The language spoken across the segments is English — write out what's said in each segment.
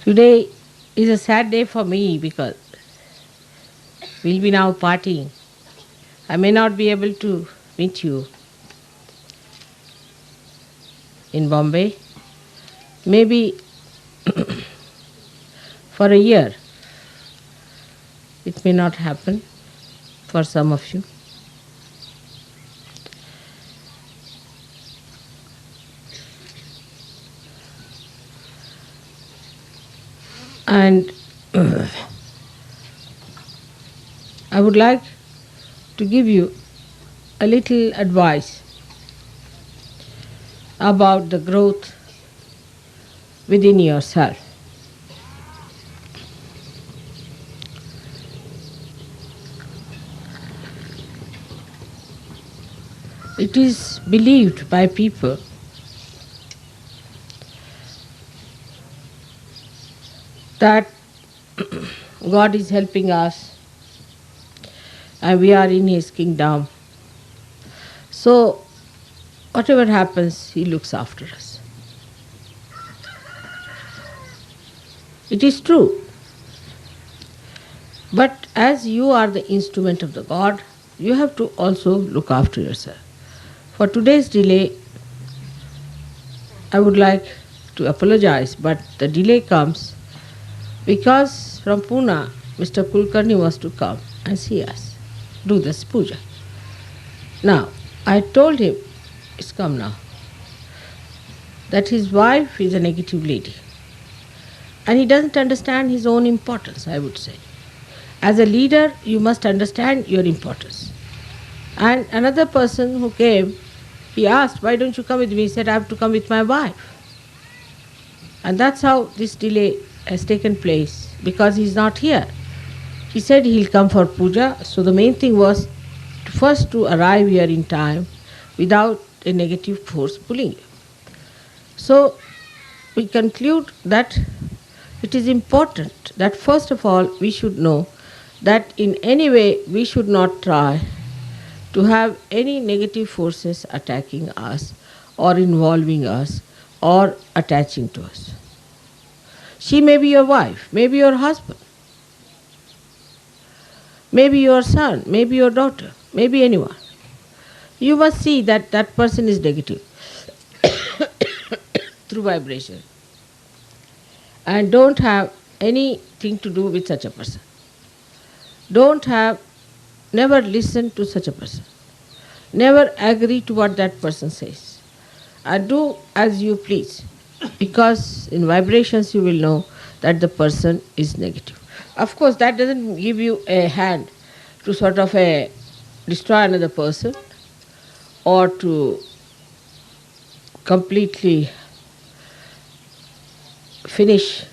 Today is a sad day for me because we'll be now partying. I may not be able to meet you in Bombay. Maybe for a year it may not happen for some of you. And I would like to give you a little advice about the growth within yourself. It is believed by people that God is helping us and we are in His kingdom. So, whatever happens, He looks after us. It is true. But as you are the instrument of the God, you have to also look after yourself. For today's delay, I would like to apologize, but the delay comes because from Pune, Mr. Kulkarni was to come and see us, do this puja. Now, I told him, it's come now, that his wife is a negative lady. And he doesn't understand his own importance, I would say. As a leader, you must understand your importance. And another person who came, he asked, why don't you come with me? He said, I have to come with my wife. And that's how this delay has taken place, because he's not here. He said he'll come for puja, so the main thing was first to arrive here in time without a negative force pulling you. So we conclude that it is important that first of all we should know that in any way we should not try to have any negative forces attacking us or involving us or attaching to us. She may be your wife, maybe your husband, maybe your son, maybe your daughter, maybe anyone. You must see that that person is negative through vibration. And don't have anything to do with such a person. Never listen to such a person. Never agree to what that person says. And do as you please. Because in vibrations you will know that the person is negative. Of course, that doesn't give you a hand to sort of destroy another person or to completely finish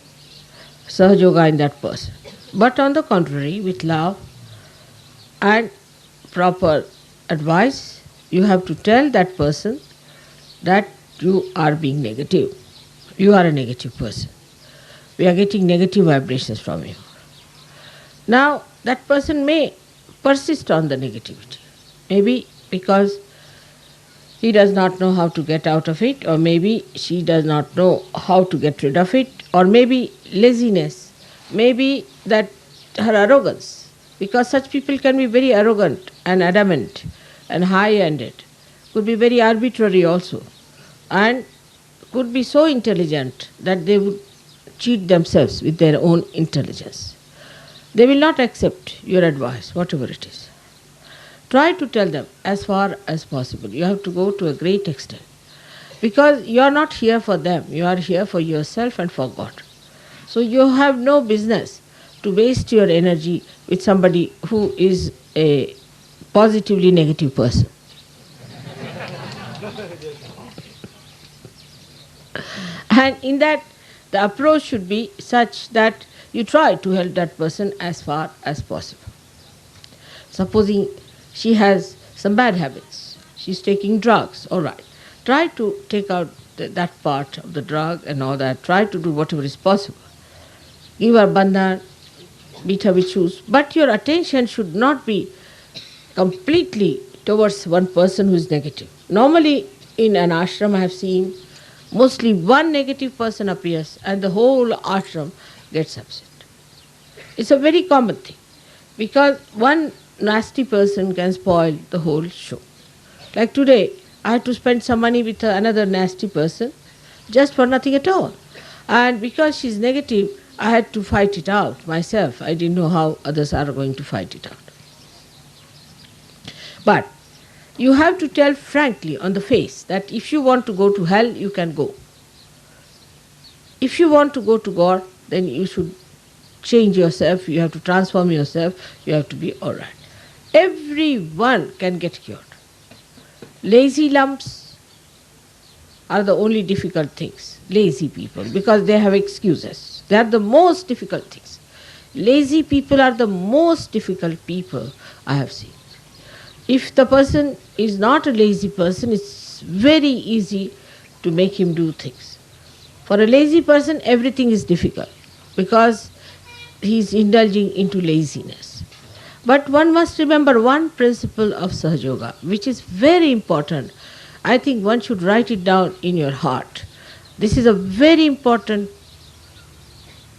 Sahajoga in that person. But on the contrary, with love and proper advice, you have to tell that person that you are being negative. You are a negative person. We are getting negative vibrations from you. Now, that person may persist on the negativity. Maybe because he does not know how to get out of it, or maybe she does not know how to get rid of it, or maybe laziness, maybe that her arrogance, because such people can be very arrogant and adamant and high-ended, could be very arbitrary also, and could be so intelligent that they would cheat themselves with their own intelligence. They will not accept your advice, whatever it is. Try to tell them as far as possible. You have to go to a great extent. Because you are not here for them, you are here for yourself and for God. So you have no business to waste your energy with somebody who is a positively negative person. And in that, the approach should be such that you try to help that person as far as possible. Supposing she has some bad habits, she's taking drugs, all right. Try to take out that part of the drug and all that. Try to do whatever is possible. Give her bandhan, beat her with shoes. But your attention should not be completely towards one person who is negative. Normally, in an ashram I have seen Mostly one negative person appears and the whole ashram gets upset. It's a very common thing because one nasty person can spoil the whole show. Like today, I had to spend some money with another nasty person just for nothing at all. And because she's negative, I had to fight it out myself. I didn't know how others are going to fight it out. But you have to tell frankly on the face that if you want to go to hell, you can go. If you want to go to God, then you should change yourself, you have to transform yourself, you have to be alright. Everyone can get cured. Lazy lumps are the only difficult things. Lazy people, because they have excuses. They are the most difficult things. Lazy people are the most difficult people I have seen. If the person is not a lazy person, it's very easy to make him do things. For a lazy person, everything is difficult because he is indulging into laziness. But one must remember one principle of Sahaja Yoga, which is very important. I think one should write it down in your heart. This is a very important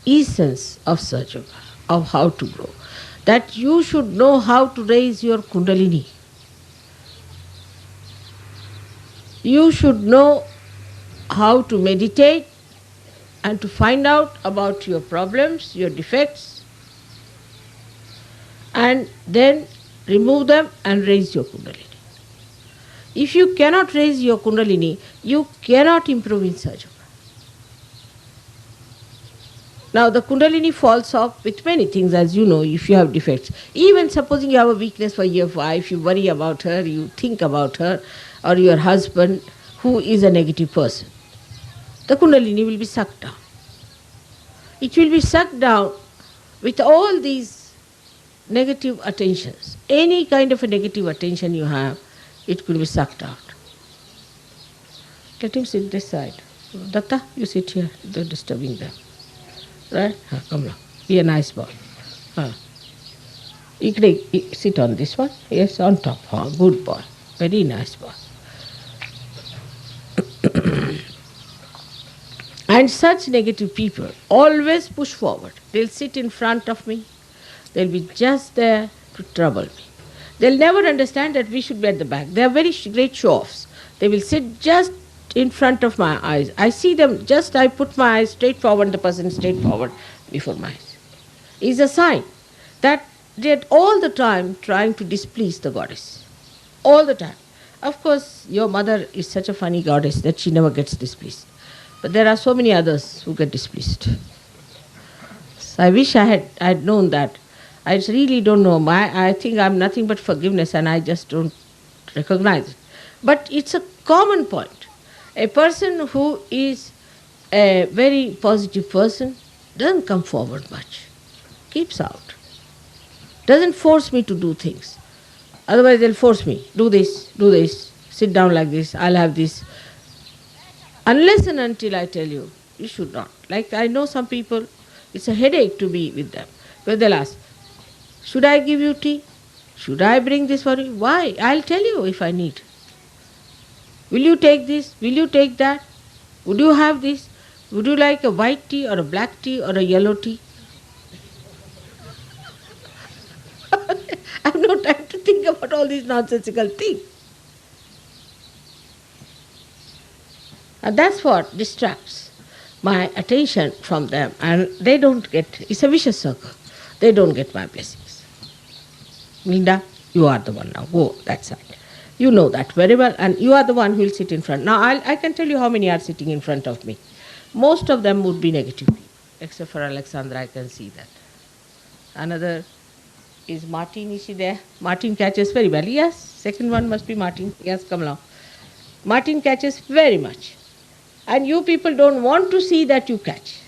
essence of Sahaja Yoga, of how to grow. That you should know how to raise your Kundalini. You should know how to meditate and to find out about your problems, your defects, and then remove them and raise your Kundalini. If you cannot raise your Kundalini, you cannot improve in Sahaja Yoga. Now the Kundalini falls off with many things, as you know, if you have defects. Even supposing you have a weakness for your wife, you worry about her, you think about her, or your husband who is a negative person. The Kundalini will be sucked down. It will be sucked down with all these negative attentions. Any kind of a negative attention you have, it will be sucked out. Let him sit this side. Datta, you sit here. They're disturbing them. Right? Come now. Be a nice boy. Sit on this one. Yes, on top. Good boy. Very nice boy. And such negative people always push forward. They'll sit in front of me. They'll be just there to trouble me. They'll never understand that we should be at the back. They are very great show-offs. They will sit just in front of my eyes. I see them just, I put my eyes straight forward, the person straight forward before my eyes. It's a sign that they're all the time trying to displease the goddess. All the time. Of course, your mother is such a funny goddess that she never gets displeased. But there are so many others who get displeased. So I wish I had known that. I really don't know. I think I'm nothing but forgiveness and I just don't recognize it. But it's a common point. A person who is a very positive person doesn't come forward much. Keeps out. Doesn't force me to do things. Otherwise they'll force me. Do this, sit down like this, I'll have this. Unless and until I tell you, you should not. Like I know some people, it's a headache to be with them. Because they'll ask, should I give you tea? Should I bring this for you? Why? I'll tell you if I need. Will you take this? Will you take that? Would you have this? Would you like a white tea or a black tea or a yellow tea? I have no time to think about all these nonsensical things. And that's what distracts my attention from them. And they don't get, it's a vicious circle. They don't get my blessings. Linda, you are the one now. Go that side. You know that very well. And you are the one who will sit in front. Now, I can tell you how many are sitting in front of me. Most of them would be negative people. Except for Alexandra, I can see that. Another is Martin. Is she there? Martin catches very well. Yes, second one must be Martin. Yes, come along. Martin catches very much. And you people don't want to see that you catch.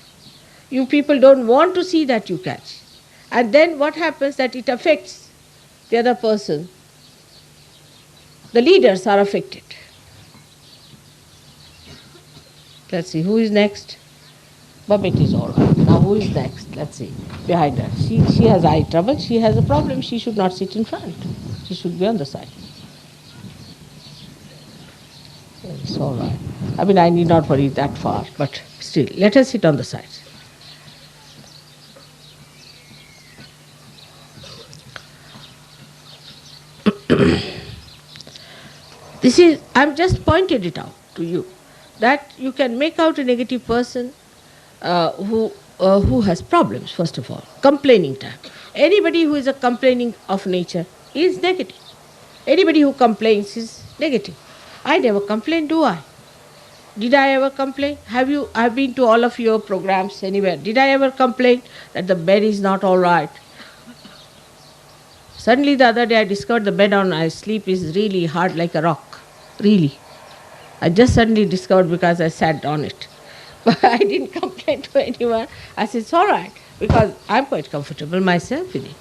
You people don't want to see that you catch. And then what happens that it affects the other person. The leaders are affected. Let's see, who is next? Babette is all right. Now who is next? Let's see. Behind her. She has eye trouble. She has a problem. She should not sit in front. She should be on the side. Very all right. I mean, I need not worry that far, but still, let us sit on the sides. This is, I've just pointed it out to you, that you can make out a negative person who has problems, first of all, complaining type. Anybody who is a complaining of nature is negative. Anybody who complains is negative. I never complain, do I? Did I ever complain? I've been to all of your programs anywhere. Did I ever complain that the bed is not all right? Suddenly the other day I discovered the bed on I sleep is really hard like a rock. Really. I just suddenly discovered because I sat on it. But I didn't complain to anyone. I said, it's all right, because I'm quite comfortable myself with it.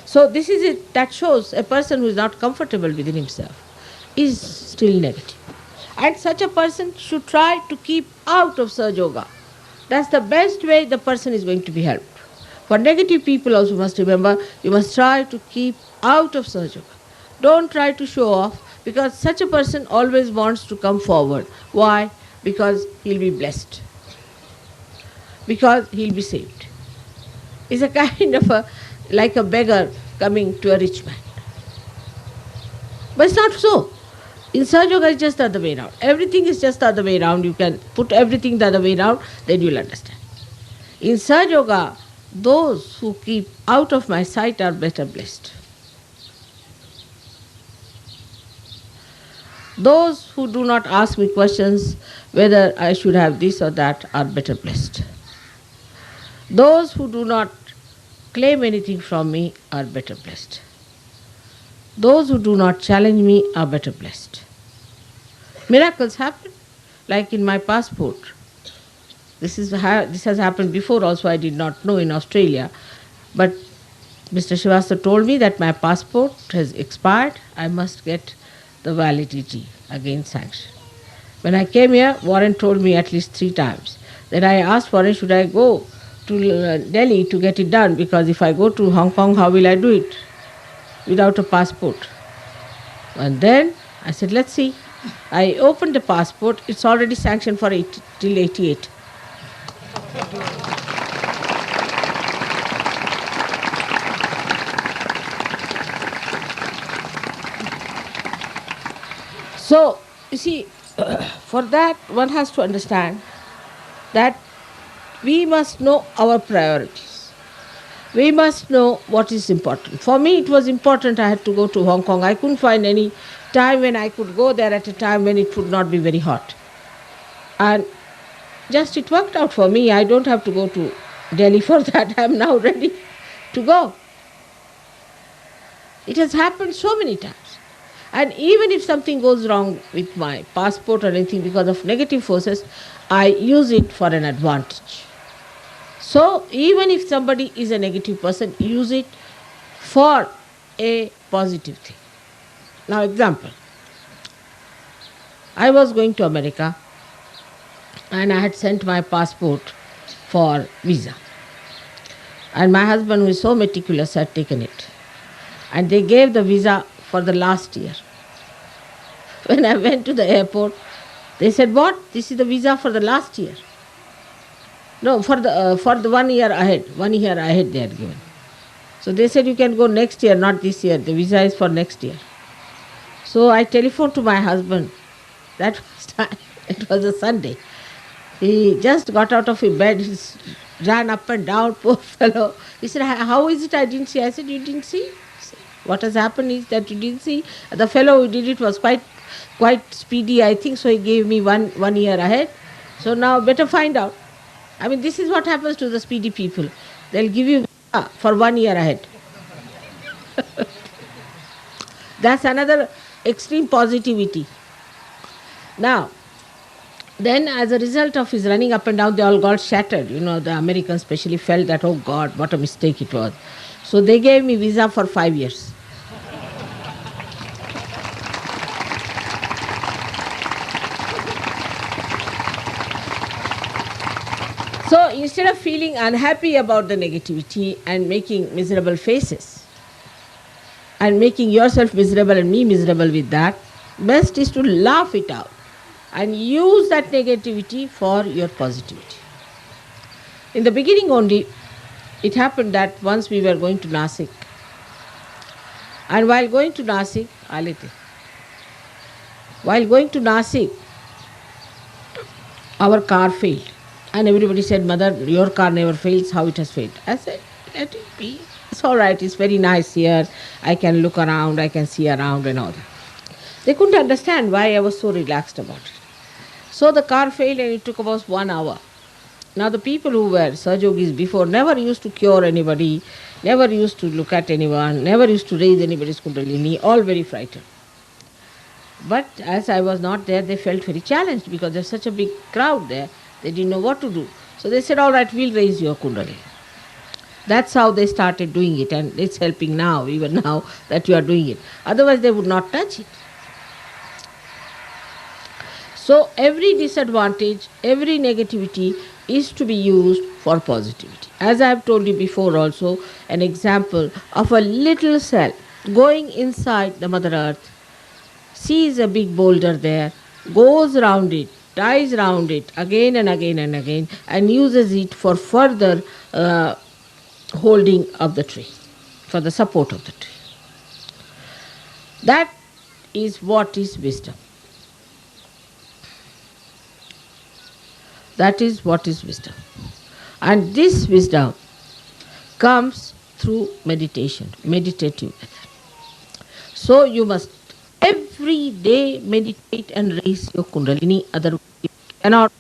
So this is it. That shows a person who is not comfortable within himself is still negative. And such a person should try to keep out of Sahaja Yoga. That's the best way the person is going to be helped. For negative people also must remember, you must try to keep out of Sahaja Yoga. Don't try to show off, because such a person always wants to come forward. Why? Because he'll be blessed. Because he'll be saved. It's a kind of like a beggar coming to a rich man. But it's not so. In Sahaja Yoga, it's just the other way around. Everything is just the other way around. You can put everything the other way around, then you'll understand. In Sahaja Yoga, those who keep out of my sight are better blessed. Those who do not ask me questions whether I should have this or that are better blessed. Those who do not claim anything from me are better blessed. Those who do not challenge me are better blessed. Miracles happen, like in my passport. This has happened before also, I did not know in Australia. But Mr. Srivastava told me that my passport has expired, I must get the validity again sanctioned. When I came here, Warren told me at least 3 times. Then I asked Warren, should I go to Delhi to get it done? Because if I go to Hong Kong, how will I do it without a passport? And then I said, let's see. I opened the passport, it's already sanctioned for till 88. So, you see, for that one has to understand that we must know our priorities. We must know what is important. For me, it was important I had to go to Hong Kong. I couldn't find any time when I could go there at a time when it would not be very hot. And just it worked out for me. I don't have to go to Delhi for that. I am now ready to go. It has happened so many times. And even if something goes wrong with my passport or anything because of negative forces, I use it for an advantage. So even if somebody is a negative person, use it for a positive thing. Now example, I was going to America and I had sent my passport for visa. And my husband, who is so meticulous, had taken it. And they gave the visa for the last year. When I went to the airport, they said, what? This is the visa for the last year. No, for the 1 year ahead. 1 year ahead they had given. So they said, you can go next year, not this year. The visa is for next year. So I telephoned to my husband. That was time. It was a Sunday. He just got out of his bed. He ran up and down, poor fellow. He said, how is it I didn't see? I said, you didn't see? What has happened is that you didn't see. The fellow who did it was quite speedy, I think, so he gave me one year ahead. So now better find out. I mean, this is what happens to the speedy people. They'll give you for 1 year ahead. That's another extreme positivity. Now, then as a result of his running up and down, they all got shattered. You know, the Americans especially felt that, oh God, what a mistake it was. So they gave me visa for 5 years. So instead of feeling unhappy about the negativity and making miserable faces and making yourself miserable and me miserable with that, best is to laugh it out and use that negativity for your positivity. In the beginning only, it happened that once we were going to Nasik, and while going to Nasik, our car failed. And everybody said, Mother, your car never fails, how it has failed? I said, let it be. It's all right, it's very nice here. I can look around, I can see around and all that. They couldn't understand why I was so relaxed about it. So the car failed and it took about 1 hour. Now the people who were Sahajogis before never used to cure anybody, never used to look at anyone, never used to raise anybody's kundalini, all very frightened. But as I was not there, they felt very challenged because there's such a big crowd there. They didn't know what to do. So they said, all right, we'll raise your kundalini. That's how they started doing it, and it's helping now, even now that you are doing it. Otherwise they would not touch it. So every disadvantage, every negativity is to be used for positivity. As I have told you before also, an example of a little cell going inside the Mother Earth, sees a big boulder there, goes round it, ties round it again and again and again, and uses it for further holding of the tree, for the support of the tree. That is what is wisdom. That is what is wisdom. And this wisdom comes through meditation, meditative method. So you must every day meditate and raise your kundalini, otherwise you cannot.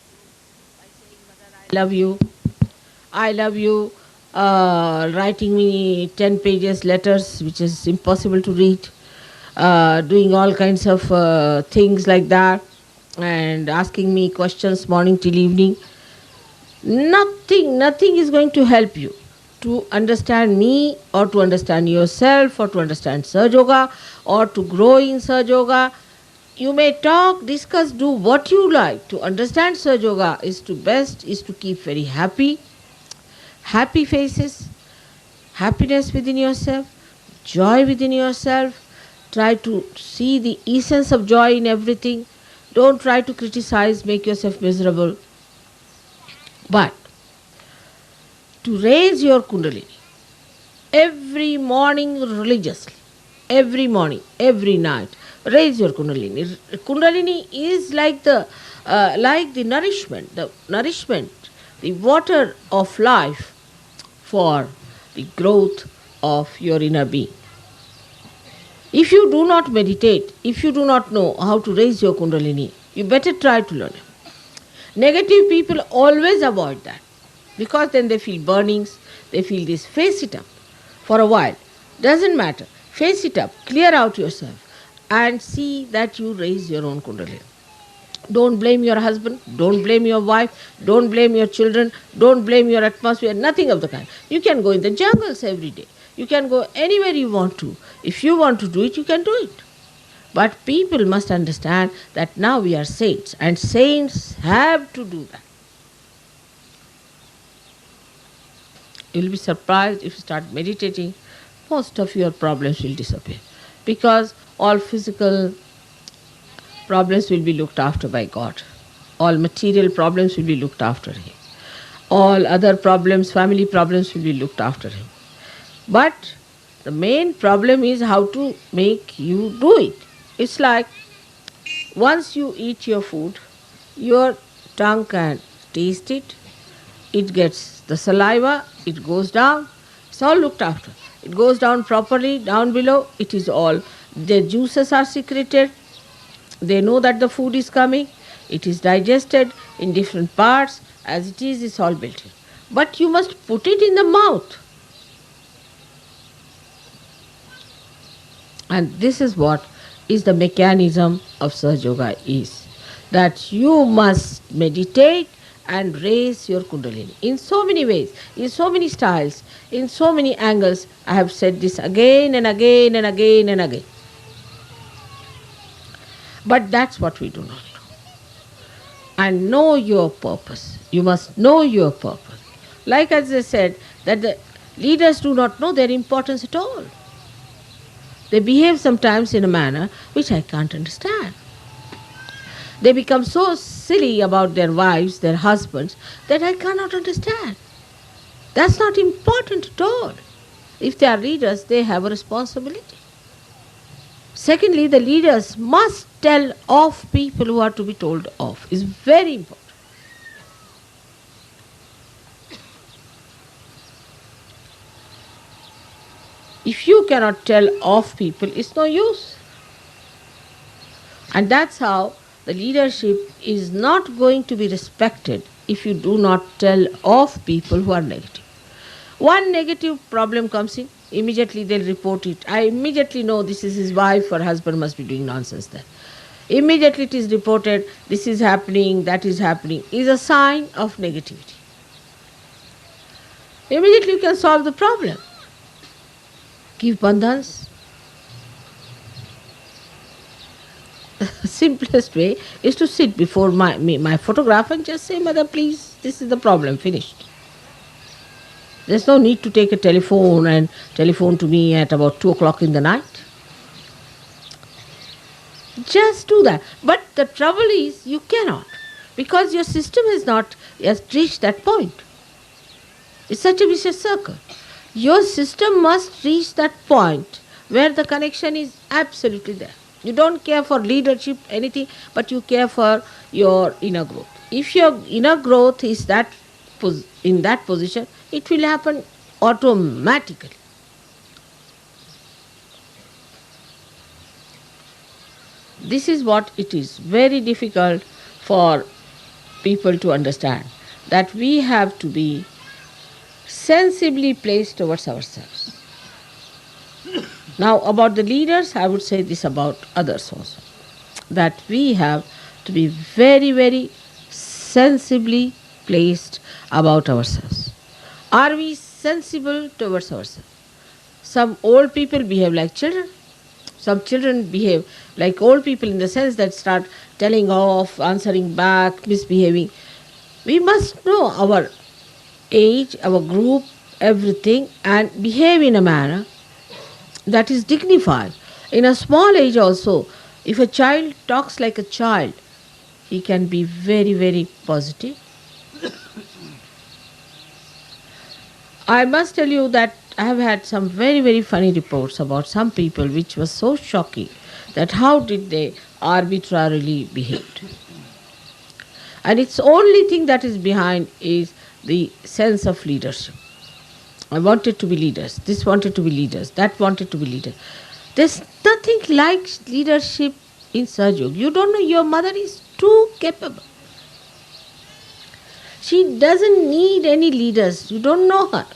I love you, writing me 10 pages letters which is impossible to read, doing all kinds of things like that, and asking me questions morning till evening. Nothing is going to help you to understand me, or to understand yourself, or to understand Sahaja Yoga, or to grow in Sahaja Yoga. You may talk, discuss, do what you like. To understand Sahaja Yoga is to keep very happy faces, happiness within yourself, joy within yourself. Try to see the essence of joy in everything. Don't try to criticize, make yourself miserable. But to raise your kundalini every morning religiously, every morning, every night, raise your kundalini. Kundalini is like the nourishment, the water of life for the growth of your inner being. If you do not meditate, if you do not know how to raise your kundalini, you better try to learn it. Negative people always avoid that, because then they feel burnings, they feel this. Face it up for a while. Doesn't matter. Face it up, clear out yourself, and see that you raise your own kundalini. Don't blame your husband, don't blame your wife, don't blame your children, don't blame your atmosphere, nothing of the kind. You can go in the jungles every day. You can go anywhere you want to. If you want to do it, you can do it. But people must understand that now we are saints, and saints have to do that. You will be surprised if you start meditating, most of your problems will disappear, because all physical problems will be looked after by God. All material problems will be looked after Him. All other problems, family problems will be looked after Him. But the main problem is how to make you do it. It's like once you eat your food, your tongue can taste it, it gets the saliva, it goes down, it's all looked after. It goes down properly, down below, it is all, the juices are secreted, they know that the food is coming, it is digested in different parts, as it is, it's all built in. But you must put it in the mouth. And this is what is the mechanism of Sahaja Yoga is, that you must meditate and raise your kundalini in so many ways, in so many styles, in so many angles. I have said this again and again and again and again. But that's what we do not know. And know your purpose. You must know your purpose. Like as I said, that the leaders do not know their importance at all. They behave sometimes in a manner which I can't understand. They become so silly about their wives, their husbands, that I cannot understand. That's not important at all. If they are leaders, they have a responsibility. Secondly, the leaders must tell off people who are to be told off. It's very important. If you cannot tell off people, it's no use. And that's how the leadership is not going to be respected if you do not tell off people who are negative. One negative problem comes in, immediately they'll report it. I immediately know this is his wife or husband must be doing nonsense there. Immediately it is reported, this is happening, that is happening, is a sign of negativity. Immediately you can solve the problem. Give bandhans. The simplest way is to sit before my photograph and just say, Mother, please, this is the problem, finished. There's no need to take a telephone and telephone to me at about 2 o'clock in the night. Just do that. But the trouble is, you cannot, because your system has not yet reached that point. It's such a vicious circle. Your system must reach that point where the connection is absolutely there. You don't care for leadership, anything, but you care for your inner growth. If your inner growth is in that position, it will happen automatically. This is what it is very difficult for people to understand, that we have to be sensibly placed towards ourselves. Now, about the leaders, I would say this about others also, that we have to be very, very sensibly placed about ourselves. Are we sensible towards ourselves? Some old people behave like children. Some children behave like old people in the sense that start telling off, answering back, misbehaving. We must know our age, our group, everything, and behave in a manner that is dignified. In a small age also, if a child talks like a child, he can be very, very positive. I must tell you that I have had some very, very funny reports about some people which was so shocking that how did they arbitrarily behaved. And its only thing that is behind is the sense of leadership. I wanted to be leaders, this wanted to be leaders, that wanted to be leaders. There's nothing like leadership in Sahaja. You don't know, your mother is too capable. She doesn't need any leaders. You don't know her.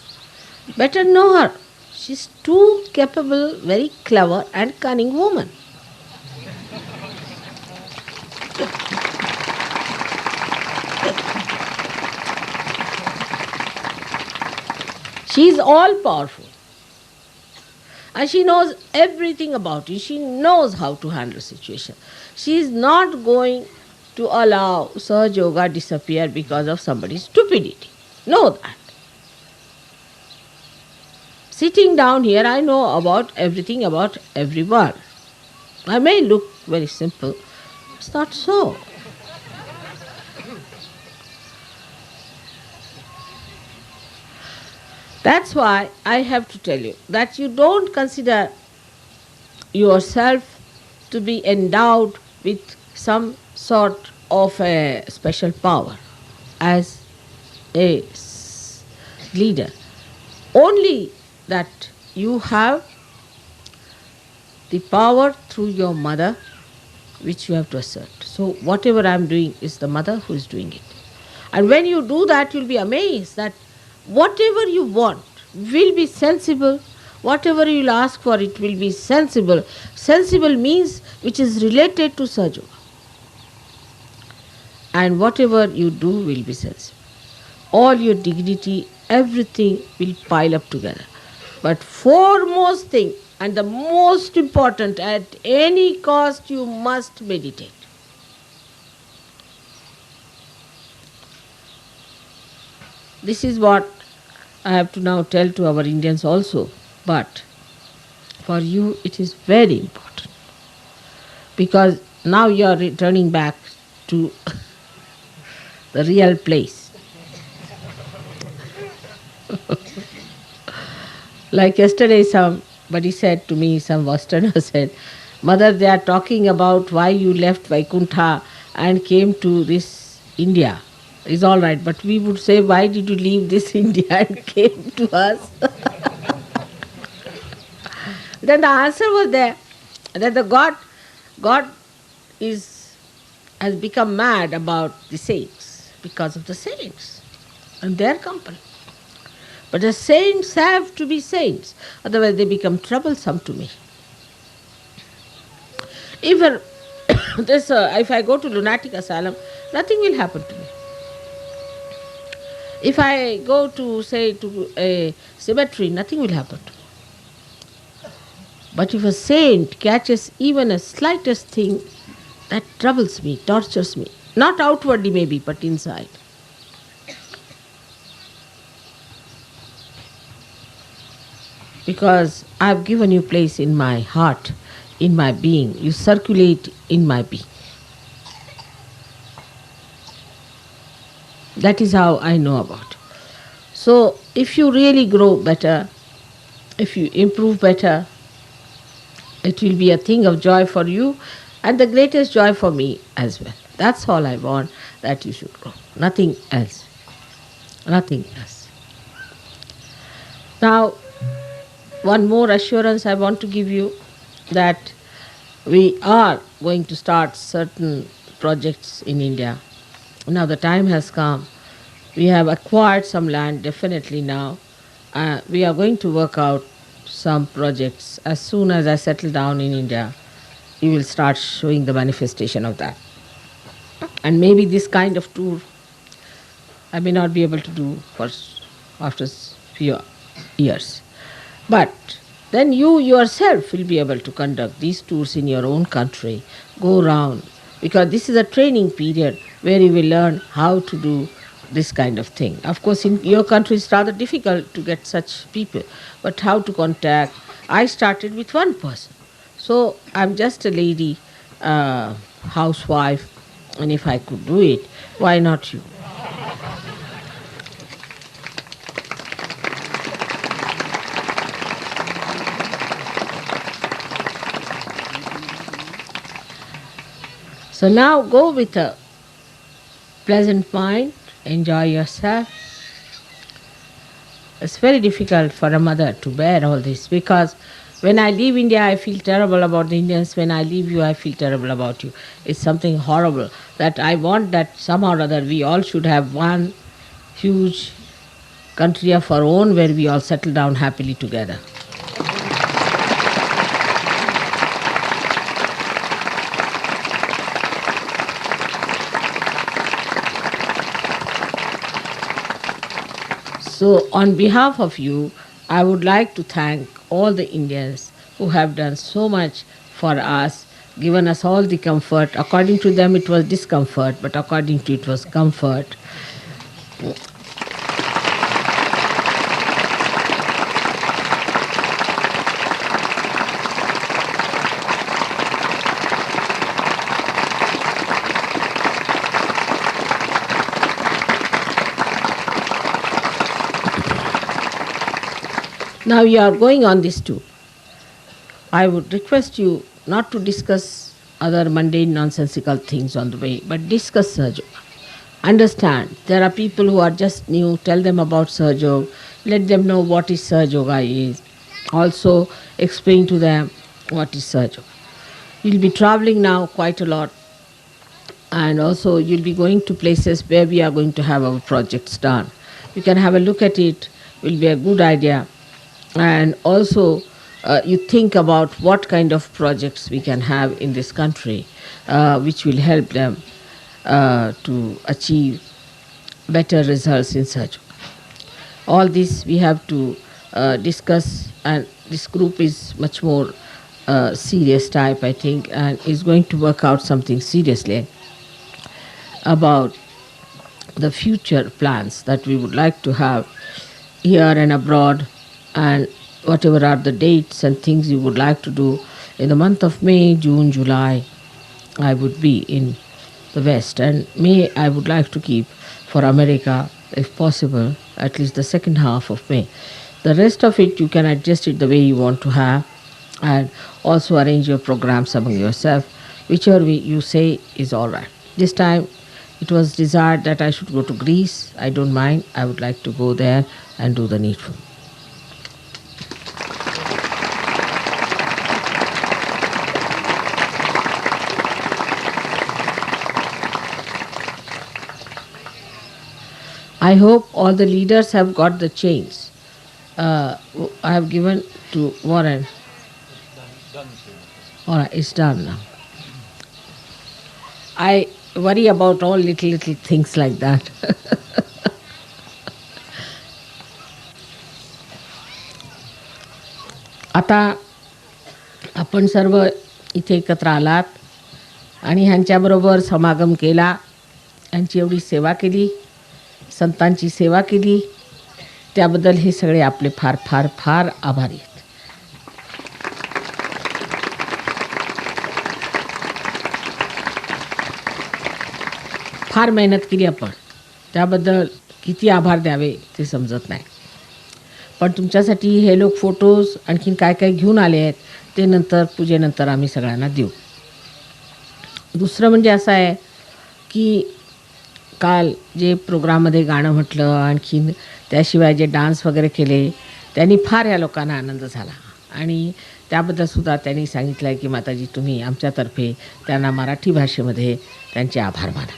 Better know her. She's too capable, very clever and cunning woman. She is all powerful. And she knows everything about it. She knows how to handle situation. She is not going to allow Sahaja Yoga disappear because of somebody's stupidity. Know that. Sitting down here, I know about everything about everyone. I may look very simple. It's not so. That's why I have to tell you that you don't consider yourself to be endowed with some sort of a special power as a leader. Only that you have the power through your mother which you have to assert. So whatever I am doing is the mother who is doing it. And when you do that, you'll be amazed that whatever you want will be sensible. Whatever you'll ask for, it will be sensible. Sensible means which is related to Sahaja. And whatever you do will be sensible. All your dignity, everything will pile up together. But foremost thing, and the most important, at any cost you must meditate. This is what I have to now tell to our Indians also, but for you it is very important. Because now you are returning back to the real place. Like yesterday, somebody said to me, some Westerner said, Mother, they are talking about why you left Vaikuntha and came to this India. It's all right, but we would say, why did you leave this India and came to us? Then the answer was there, that God is has become mad about the saints because of the saints and their company. But the saints have to be saints, otherwise they become troublesome to me. If, if I go to lunatic asylum, nothing will happen to me. If I go to, say, to a cemetery, nothing will happen to me. But if a saint catches even a slightest thing, that troubles me, tortures me. Not outwardly maybe, but inside. Because I have given you place in my heart, in my being. You circulate in my being. That is how I know about. So, if you really grow better, if you improve better, it will be a thing of joy for you and the greatest joy for me as well. That's all I want, that you should grow. Nothing else. Nothing else. Now, one more assurance I want to give you, that we are going to start certain projects in India. Now the time has come. We have acquired some land definitely now. We are going to work out some projects. As soon as I settle down in India, you will start showing the manifestation of that. And maybe this kind of tour I may not be able to do for after few years. But then you yourself will be able to conduct these tours in your own country, go around, because this is a training period where you will learn how to do this kind of thing. Of course, in your country it's rather difficult to get such people, but how to contact. I started with one person. So I'm just a lady, housewife, and if I could do it, why not you? So now go with a pleasant mind, enjoy yourself. It's very difficult for a mother to bear all this, because when I leave India, I feel terrible about the Indians. When I leave you, I feel terrible about you. It's something horrible that I want that somehow or other we all should have one huge country of our own where we all settle down happily together. So on behalf of you, I would like to thank all the Indians who have done so much for us, given us all the comfort. According to them it was discomfort, but according to it was comfort. Now you are going on this tour. I would request you not to discuss other mundane nonsensical things on the way, but discuss Sahaja Yoga. Understand, there are people who are just new, tell them about Sahaja Yoga, let them know what is Sahaja Yoga is. Also explain to them what is Sahaja Yoga. You'll be traveling now quite a lot, and also you'll be going to places where we are going to have our projects done. You can have a look at it, will be a good idea. And also you think about what kind of projects we can have in this country which will help them to achieve better results in such. All this we have to discuss, and this group is much more serious type, I think, and is going to work out something seriously about the future plans that we would like to have here and abroad, and whatever are the dates and things you would like to do. In the month of May, June, July, I would be in the West, and May I would like to keep for America, if possible, at least the second half of May. The rest of it you can adjust it the way you want to have, and also arrange your programs among yourself, whichever way you say is all right. This time it was desired that I should go to Greece. I don't mind. I would like to go there and do the needful. I hope all the leaders have got the chains. I have given to Warren. All right, it's done now. I worry about all little things like that. आता आपण सर्व इथे एकत्र आलात आणि ह्यांच्याबरोबर समागम केला, यांची एवढी सेवा केली, संतांची सेवा केली, त्याबद्दल हे सगळे आपले फार फार फार आभारी आहेत. फार मेहनत केली आपण, त्याबद्दल किती आभार द्यावे ते समजत नाही. पण तुमच्यासाठी हे लोक फोटोज आणखीन काय काय घेऊन आले आहेत ते नंतर पूजेनंतर आम्ही सगळ्यांना देऊ. दुसरं म्हणजे असं आहे की काल जे प्रोग्राममध्ये गाणं म्हटलं, आणखीन त्याशिवाय जे डान्स वगैरे केले, त्यांनी फार ह्या लोकांना आनंद झाला आणि त्याबद्दलसुद्धा त्यांनी सांगितलं आहे की माताजी तुम्ही आमच्यातर्फे त्यांना मराठी भाषेमध्ये त्यांचे आभार माना.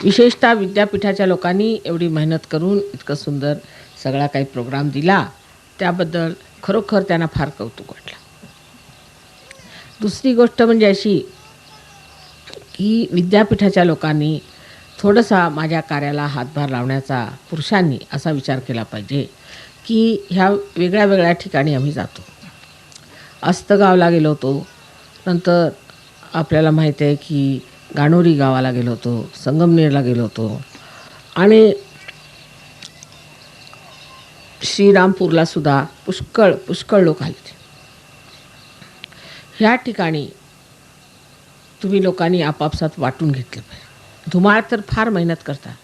विशेषतः विद्यापीठाच्या लोकांनी एवढी मेहनत करून इतकं सुंदर सगळा काही प्रोग्राम दिला, त्याबद्दल खरोखर त्यांना फार कौतुक वाटलं. दुसरी गोष्ट म्हणजे अशी की विद्यापीठाच्या लोकांनी थोडासा माझ्या कार्याला हातभार लावण्याचा, पुरुषांनी असा विचार केला पाहिजे की ह्या वेगळ्या वेगळ्या ठिकाणी आम्ही जातो. अस्तगावला गेलो होतो, नंतर आपल्याला माहीत आहे की गाणोरी गावाला गेलो होतो, संगमनेरला गेलो होतो आणि श्रीरामपूरला सुद्धा पुष्कळ लोक आले. ह्या ठिकाणी तुम्ही लोकांनी आपापसात वाटून घेतलं पाहिजे. धुमाळ तर फार मेहनत करतात,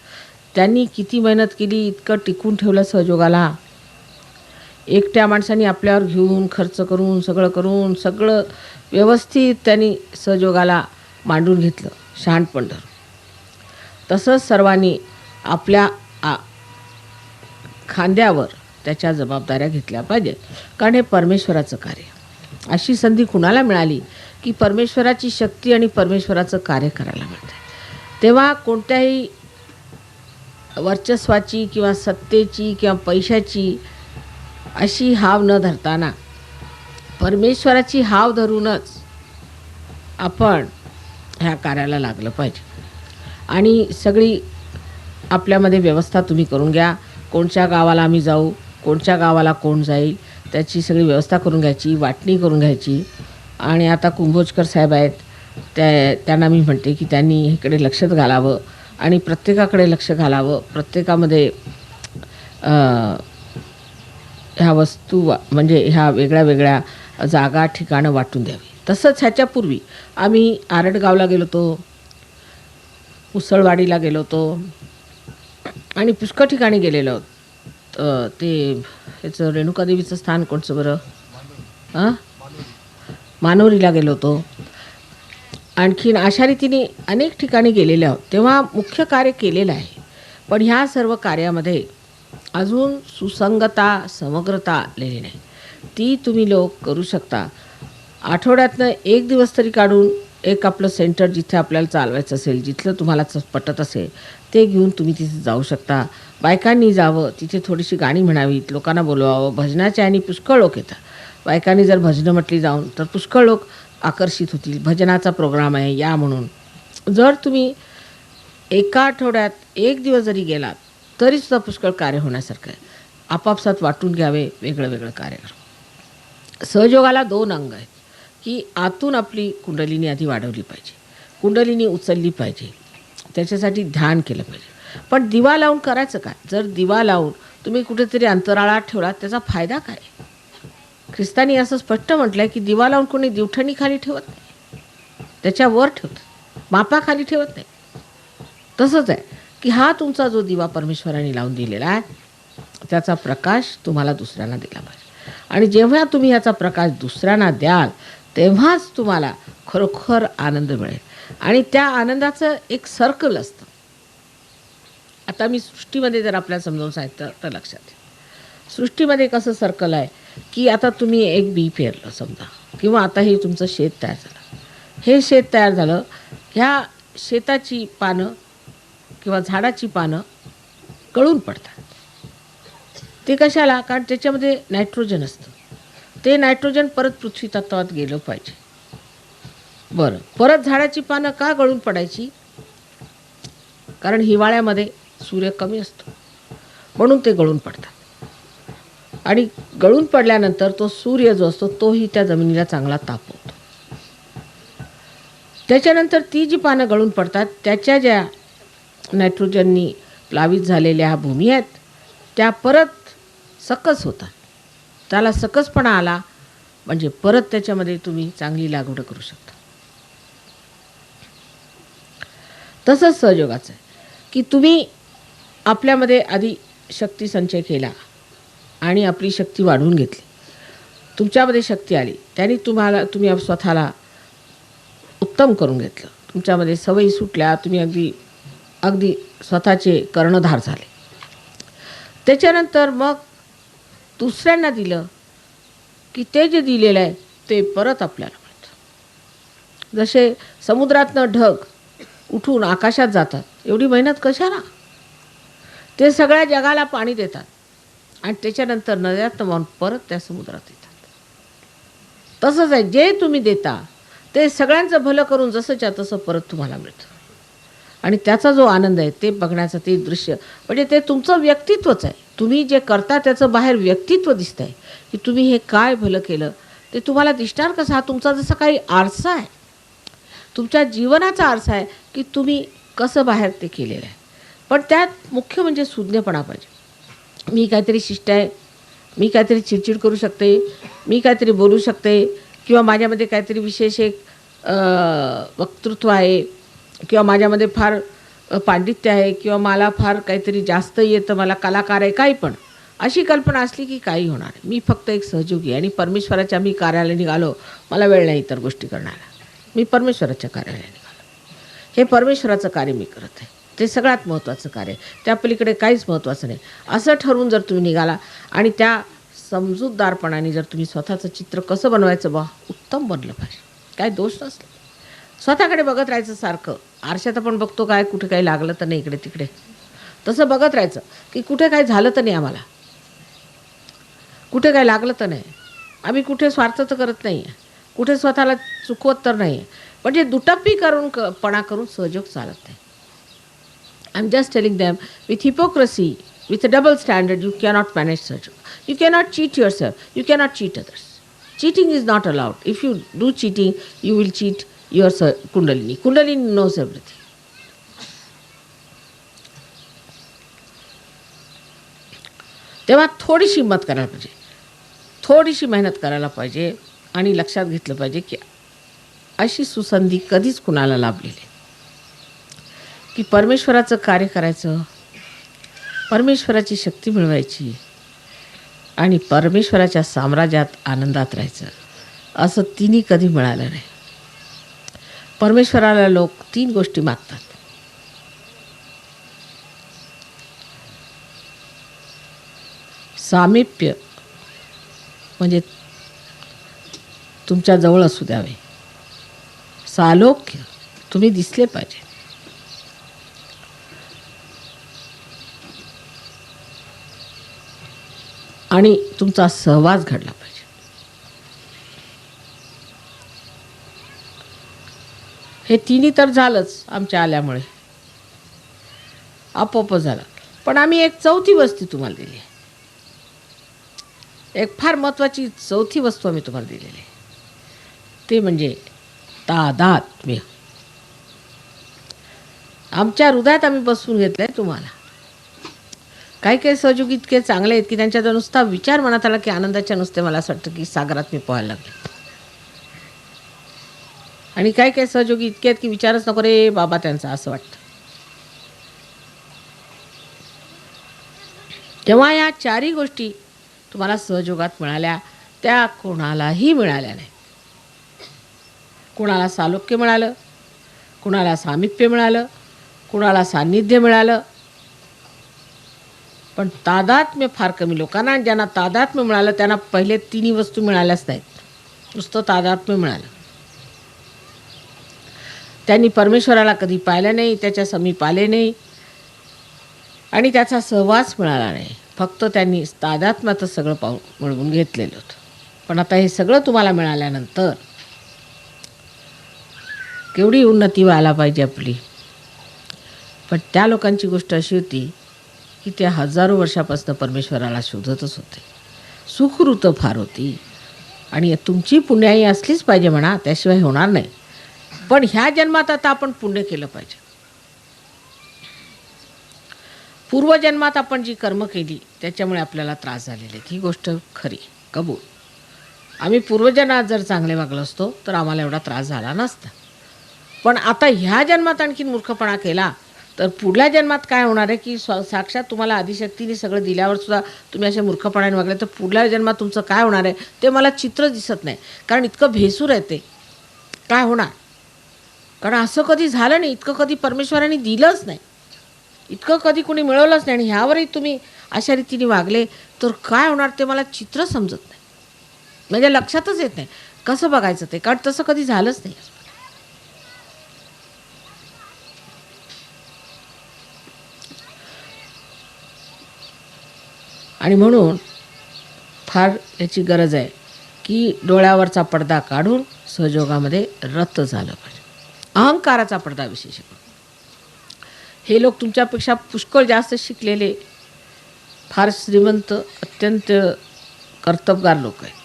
त्यांनी किती मेहनत केली, इतकं टिकून ठेवलं सहयोगाला. एकट्या माणसांनी आपल्यावर घेऊन खर्च करून सगळं व्यवस्थित त्यांनी सहयोगाला मांडून घेतलं, शहाणपण धरून. तसंच सर्वांनी आपल्या खांद्यावर त्याच्या जबाबदाऱ्या घेतल्या पाहिजेत, कारण हे परमेश्वराचं कार्य. अशी संधी कुणाला मिळाली की परमेश्वराची शक्ती आणि परमेश्वराचं कार्य करायला मिळतं, तेव्हा कोणत्याही वर्चस्वाची किंवा सत्तेची किंवा पैशाची अशी हाव न धरताना परमेश्वराची हाव धरूनच आपण ह्या कार्याला लागलं पाहिजे. आणि सगळी आपल्यामध्ये व्यवस्था तुम्ही करून घ्या. कोणत्या गावाला आम्ही जाऊ, कोणत्या गावाला कोण जाईल, त्याची सगळी व्यवस्था करून घ्यायची, वाटणी करून घ्यायची. आणि आता कुंभोजकर साहेब आहेत, त्यांना मी म्हणते की त्यांनी इकडे लक्ष घालावं आणि प्रत्येकाकडे लक्ष घालावं, प्रत्येकामध्ये ह्या वस्तू म्हणजे ह्या वेगळ्या वेगळ्या जागा ठिकाणं वाटून द्यावी. तसंच ह्याच्यापूर्वी आम्ही आरडगावला गेलो होतो, उसळवाडीला गेलो होतो आणि पुष्कळ ठिकाणी गेलेलो आहोत. ते ह्याचं रेणुकादेवीचं स्थान कोणचं बरं, मानोरीला गेलो होतो. आणखीन अशा रीतीने अनेक ठिकाणी गेलेले आहोत. तेव्हा मुख्य कार्य केलेलं आहे, पण ह्या सर्व कार्यामध्ये अजून सुसंगता, समग्रता आलेली नाही. ती तुम्ही लोक करू शकता. आठवड्यातनं एक दिवस तरी काढून एक आपलं सेंटर जिथे आपल्याला चालवायचं असेल, जिथलं तुम्हाला पटत असेल ते घेऊन तुम्ही तिथे जाऊ शकता. बायकांनी जावं, तिथे थोडीशी गाणी म्हणावीत, लोकांना बोलवावं. भजनाच्या आणि पुष्कळ लोक येतात. बायकांनी जर भजनं म्हटली जाऊन तर पुष्कळ लोक आकर्षित होतील. भजनाचा प्रोग्राम आहे या म्हणून. जर तुम्ही एका आठवड्यात एक दिवस जरी गेलात तरीसुद्धा पुष्कळ कार्य होण्यासारखं आहे. आपापसात वाटून घ्यावे, वेगळं वेगळं कार्य करा. सहयोगाला 2 अंग आहेत की आतून आपली कुंडलिनी आधी वाढवली पाहिजे, कुंडलिनी उचलली पाहिजे, त्याच्यासाठी ध्यान केलं पाहिजे. पण दिवा लावून करायचं काय? जर दिवा लावून तुम्ही कुठेतरी अंतराळात ठेवलात त्याचा फायदा काय? ख्रिस्तानी असं स्पष्ट म्हटलंय की दिवा लावून कोणी दिवठणी खाली ठेवत नाही, त्याच्यावर ठेवतं, मापाखाली ठेवत नाही. तसंच आहे की हा तुमचा जो दिवा परमेश्वराने लावून दिलेला आहे, त्याचा प्रकाश तुम्हाला दुसऱ्यांना दिला पाहिजे. आणि जेव्हा तुम्ही याचा प्रकाश दुसऱ्यांना द्याल तेव्हाच तुम्हाला खरोखर आनंद मिळेल. आणि त्या आनंदाचं एक सर्कल असतं. आता मी सृष्टीमध्ये जर आपल्याला समजावून सांगितलं तर लक्षात येईल. सृष्टीमध्ये कसं सर्कल आहे की आता तुम्ही एक बी पेरलं समजा, किंवा आता हे तुमचं शेत तयार झालं. हे शेत तयार झालं, ह्या शेताची पानं किंवा झाडाची पानं गळून पडतात. ते कशाला? कारण त्याच्यामध्ये नायट्रोजन असतं. ते नायट्रोजन परत पृथ्वी तत्वात गेलं पाहिजे. बरं, परत झाडाची पानं का गळून पडायची? कारण हिवाळ्यामध्ये सूर्य कमी असतो, म्हणून ते गळून पडतात. आणि गळून पडल्यानंतर तो सूर्य जो असतो तोही त्या जमिनीला चांगला तापवतो. त्याच्यानंतर ती जी पानं गळून पडतात त्याच्या ज्या नायट्रोजननी प्लावित झालेल्या भूमी आहेत त्या परत सकस होतात. त्याला सकसपणा आला म्हणजे परत त्याच्यामध्ये तुम्ही चांगली लागवड करू शकता. तसंच सहयोगाचं आहे की तुम्ही आपल्यामध्ये आधी शक्ती संचय केला आणि आपली शक्ती वाढवून घेतली, तुमच्यामध्ये शक्ती आली, त्याने तुम्ही स्वतःला उत्तम करून घेतलं, तुमच्यामध्ये सवयी सुटल्या, तुम्ही अगदी स्वतःचे कर्णधार झाले. त्याच्यानंतर मग दुसऱ्यांना दिलं की ते जे दिलेलं आहे ते परत आपल्याला मिळतं. जसे समुद्रातनं ढग उठून आकाशात जातात, एवढी मेहनत कशाला? ते सगळ्या जगाला पाणी देतात आणि त्याच्यानंतर नद्यातनं वाहून परत त्या समुद्रात येतात. तसंच आहे, जे तुम्ही देता ते सगळ्यांचं भलं करून जसंच्या तसं परत तुम्हाला मिळतं. आणि त्याचा जो आनंद आहे ते बघण्याचं ते दृश्य म्हणजे ते तुमचं व्यक्तित्वच आहे. तुम्ही जे करता त्याचं बाहेर व्यक्तित्व दिसतं आहे की तुम्ही हे काय भलं केलं ते तुम्हाला दिसणार कसं? हा तुमचा जसा काही आरसा आहे, तुमच्या जीवनाचा आरसा आहे की तुम्ही कसं बाहेर ते केलेलं आहे. पण त्यात मुख्य म्हणजे सुज्ञपणा पाहिजे. मी काहीतरी शिष्ट आहे, मी काहीतरी चिडचिड करू शकते, मी काहीतरी बोलू शकते, किंवा माझ्यामध्ये काहीतरी विशेष एक वक्तृत्व आहे, किंवा माझ्यामध्ये फार पांडित्य आहे, किंवा मला फार काहीतरी जास्त येतं, मला कलाकार आहे, काही पण अशी कल्पना असली की काही होणार. मी फक्त एक सहयोगी आणि परमेश्वराच्या मी कार्यालयात निघालो, मला वेळ नाही इतर गोष्टी करण्याला, मी परमेश्वराच्या कार्यालयात निघालो, हे परमेश्वराचं कार्य मी करत आहे, ते सगळ्यात महत्त्वाचं कार्य आहे, त्या पलीकडे काहीच महत्त्वाचं नाही असं ठरवून जर तुम्ही निघाला आणि त्या समजूतदारपणाने जर तुम्ही स्वतःचं चित्र कसं बनवायचं बा उत्तम बनलं पाहिजे, काय दोष नसलं, स्वतःकडे बघत राहायचं सारखं. आरशात आपण बघतो काय कुठे काही लागलं तर नाही इकडे तिकडे, तसं बघत राहायचं की कुठे काय झालं तर नाही, आम्हाला कुठे काय लागलं तर नाही, आम्ही कुठे स्वार्थ तर करत नाही आहे, कुठे स्वतःला चुकवत तर नाही आहे. म्हणजे दुटप्पी पणा करून सहयोग चालत नाही. I am just telling them with hypocrisy, with a double standard, you cannot manage such. You cannot cheat yourself. You cannot cheat others. Cheating is not allowed. If you do cheating, you will cheat your Kundalini. Kundalini knows everything. तेव्हा थोडीशी हिंमत करायला पाहिजे, थोडीशी मेहनत करायला पाहिजे आणि लक्षात घेतलं पाहिजे की अशी सुसंधी कधीच कुणाला लाभलेली की परमेश्वराचं कार्य करायचं, परमेश्वराची शक्ती मिळवायची आणि परमेश्वराच्या साम्राज्यात आनंदात राहायचं, असं तिन्ही कधी मिळालं नाही. परमेश्वराला लोक 3 गोष्टी मागतात. सामिप्य म्हणजे तुमच्या जवळ असू द्यावे, सालोक्य तुम्ही दिसले पाहिजे, आणि तुमचा सहवास घडला पाहिजे. हे तिन्ही तर झालंच आमच्या आल्यामुळे, आपोआप झालं. पण आम्ही एक चौथी वस्तू तुम्हाला दिली आहे, एक फार महत्त्वाची चौथी वस्तू आम्ही तुम्हाला दिलेली आहे, ते म्हणजे तादात्म्य. आमच्या हृदयात आम्ही बसवून घेतलं आहे तुम्हाला. काही काही सहयोगी इतके चांगले आहेत की त्यांच्या जर नुसता विचार मनात आला की आनंदाच्या नुसते मला असं वाटतं की सागरात मी पोहायला लागले. आणि काही काही सहयोगी इतके आहेत की विचारच नको रे बाबा त्यांचा, असं वाटतं. तेव्हा या चारही गोष्टी तुम्हाला सहयोगात मिळाल्या, त्या कोणालाही मिळाल्या नाही. कुणाला सालोक्य मिळालं, कुणाला सामिप्य मिळालं, कुणाला सान्निध्य मिळालं, पण तादात्म्य फार कमी लोकांना. ज्यांना तादात्म्य मिळालं त्यांना पहिले तिन्ही वस्तू मिळाल्याच नाहीत, नुसतं तादात्म्य मिळालं. त्यांनी परमेश्वराला कधी पाहिलं नाही, त्याच्या समीप आले नाही आणि त्याचा सहवास मिळाला नाही. फक्त त्यांनी तादात्म्यातच सगळं मिळवून घेतलेलं होतं. पण आता हे सगळं तुम्हाला मिळाल्यानंतर केवढी उन्नती व्हायला पाहिजे आपली. पण त्या लोकांची गोष्ट अशी होती की ते हजारो वर्षापासून परमेश्वराला शोधतच होते. सुखरूत फार होती आणि तुमची पुण्याई असलीच पाहिजे म्हणा, त्याशिवाय होणार नाही. पण ह्या जन्मात आता आपण पुण्य केलं पाहिजे. पूर्वजन्मात आपण जी कर्म केली त्याच्यामुळे आपल्याला त्रास झालेले आहेत, ही गोष्ट खरी, कबूल. आम्ही पूर्वजन्मात जर चांगले वागलो असतो तर आम्हाला एवढा त्रास झाला नसता. पण आता ह्या जन्मात आणखीन मूर्खपणा केला तर पुढल्या जन्मात काय होणार आहे की साक्षात तुम्हाला आदिशक्तीने सगळं दिल्यावर सुद्धा तुम्ही असे मूर्खपणाने वागले तर पुढल्या जन्मात तुमचं काय होणार आहे ते मला चित्र दिसत नाही. कारण इतकं भेसूर आहे ते. काय होणार? कारण असं कधी झालं नाही, इतकं कधी परमेश्वराने दिलंच नाही, इतकं कधी कोणी मिळवलंच नाही. आणि ह्यावरही तुम्ही अशा रीतीने वागले तर काय होणार ते मला चित्र समजत नाही, म्हणजे लक्षातच येत नाही कसं बघायचं ते, कारण तसं कधी झालंच नाही. आणि म्हणून फार याची गरज आहे की डोळ्यावरचा पडदा काढून सहयोगामध्ये रत झालं पाहिजे. अहंकाराचा पडदा विशेष करून. हे लोक तुमच्यापेक्षा पुष्कळ जास्त शिकलेले, फार श्रीमंत, अत्यंत कर्तबगार लोक आहेत.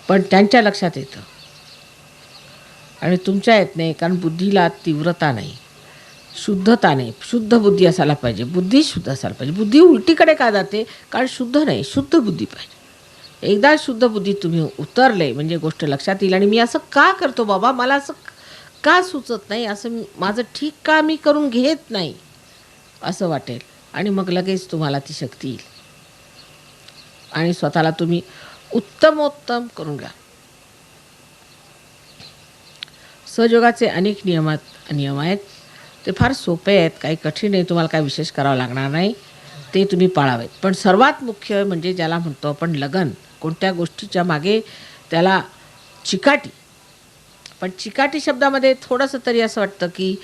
पण त्यांच्या लक्षात येतं आणि तुमच्या येत नाही, कारण बुद्धीला तीव्रता नाही, शुद्धता नाही. शुद्ध बुद्धी असायला पाहिजे, बुद्धी शुद्ध असायला पाहिजे. बुद्धी उलटीकडे का जाते? कारण शुद्ध नाही, शुद्ध बुद्धी पाहिजे. एकदा शुद्ध बुद्धी तुम्ही उतरले म्हणजे गोष्ट लक्षात येईल. आणि मी असं का करतो बाबा, मला असं का सुचत नाही, असं माझं ठीक का मी करून घेत नाही असं वाटेल. आणि मग लगेच तुम्हाला ती शक्ती येईल आणि स्वतःला तुम्ही उत्तमोत्तम करून घ्या. सहयोगाचे अनेक नियम आहेत. ते फार सोपे आहेत, काही कठीण आहे, तुम्हाला काय विशेष करावं लागणार नाही, ते तुम्ही पाळावेत. पण सर्वात मुख्य म्हणजे ज्याला म्हणतो आपण लगन, कोणत्या गोष्टीच्या मागे त्याला चिकाटी. पण चिकाटी शब्दामध्ये थोडंसं तरी असं वाटतं की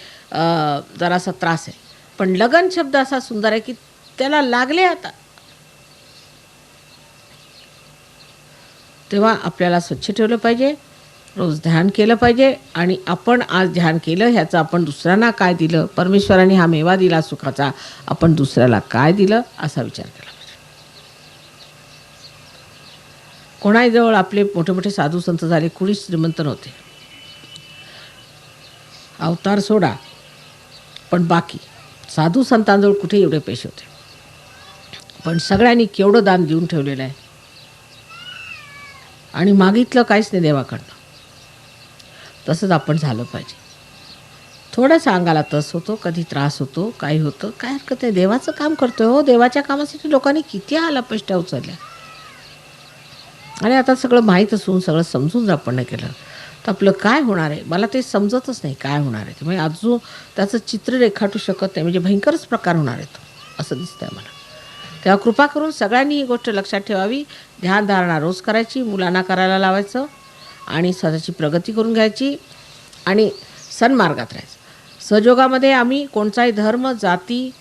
जरासा त्रास आहे. पण लगन शब्द असा सुंदर आहे की त्याला लागले आता. तेव्हा आपल्याला स्वच्छ ठेवलं पाहिजे, रोज ध्यान केलं पाहिजे. आणि आपण आज ध्यान केलं ह्याचं आपण दुसऱ्यांना काय दिलं, परमेश्वराने हा मेवा दिला सुखाचा, आपण दुसऱ्याला काय दिलं असा विचार केला पाहिजे. कोणाजवळ आपले मोठे मोठे साधू संत झाले, कुणीच श्रीमंत नव्हते, अवतार सोडा, पण बाकी साधू संतांजवळ कुठे एवढे पैसे होते. पण सगळ्यांनी केवढं दान देऊन ठेवलेलं आहे आणि मागितलं काहीच नाही देवाकडनं. तसंच आपण झालं पाहिजे. थोडंसं अंगाला तस होतो, कधी त्रास होतो, काही होतं, काय हरकत आहे, देवाचं काम करतोय हो. देवाच्या कामासाठी लोकांनी किती हालापेष्टा उचलल्या. आणि आता सगळं माहीत असून सगळं समजून आपण नाही केलं तर आपलं काय होणार आहे, मला ते समजतच नाही काय होणार आहे. म्हणजे अजून त्याचं चित्र रेखाटू शकत नाही, म्हणजे भयंकरच प्रकार होणार आहे तो, असं दिसतंय मला. तेव्हा कृपा करून सगळ्यांनी ही गोष्ट लक्षात ठेवावी. ध्यानधारणा रोज करायची, मुलांना करायला लावायचं आणि स्वतःची प्रगती करून घ्यायची आणि सन्मार्गात राहायचं. सहयोगामध्ये आम्ही कोणताही धर्म, जाती,